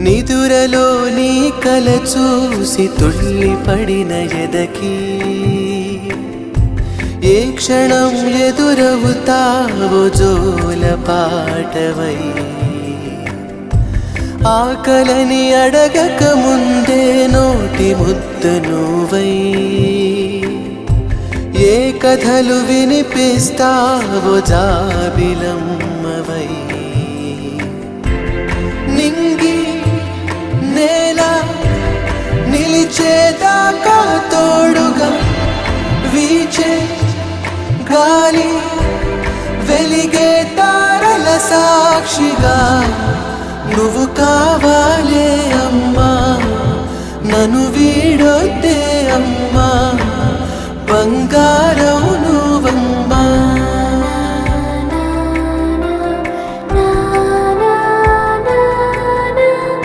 నిదురలో నీ కల చూసి తుళ్ళి పడిన ఎదకి ఏ క్షణం ఎదురవుతావో జోల పాటవై ఆకలని అడగక ముందే నోటి ముద్ద నువ్వై ఏ కథలు వినిపిస్తావో జాబిలమ్మవై నింగి నేల నిలిచేదాకా తోడుగా వీచే గాలి వెలిగే తారల సాక్షిగా నువ్వు కావాలే అమ్మా నన్ను వీడొద్దే అమ్మా బంగారు